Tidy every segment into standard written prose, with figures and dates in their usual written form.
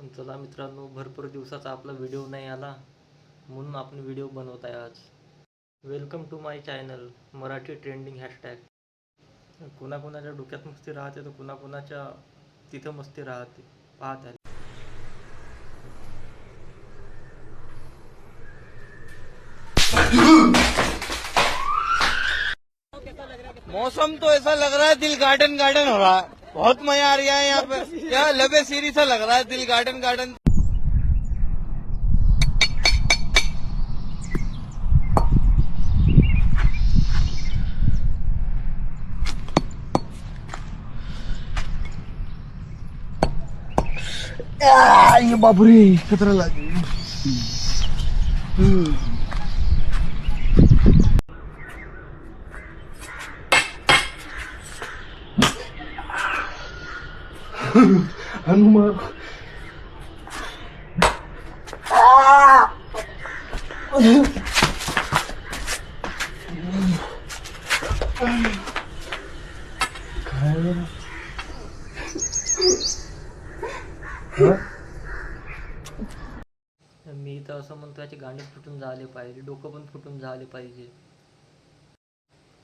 चला मित्रांनो, भरपूर दिवसाचा आपला व्हिडिओ नाही आला, म्हणून आपण व्हिडिओ बनवत आहे आज. Welcome to my channel Marathi trending hashtag. कुणाकुणाच्या डोक्यात मस्ती राहते तर कुणाकुणाच्या तिथं मस्ती राहते, पाहत आहे. मौसम तो ऐसा लग रहा है दिल गार्डन गार्डन हो रहा है। बहुत मजा आ रहा है यहाँ पे। क्या लबे सीरी सा लग रहा है, दिल गार्डन गार्डन। ये बापरे, खतरा लगे। हनुमान मी तर असं म्हणतो, याचे गाणे फुटून झाले पाहिजे, डोकं पण फुटून झाले पाहिजे.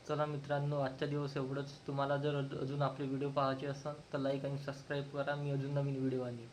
चला मित्रांनो, आजचा दिवस एवढंच. तुम्हाला जर अजून आपले व्हिडिओ पाहायचे असेल तर लाईक आणि सबस्क्राईब करा. मी अजून नवीन व्हिडिओ आणीन.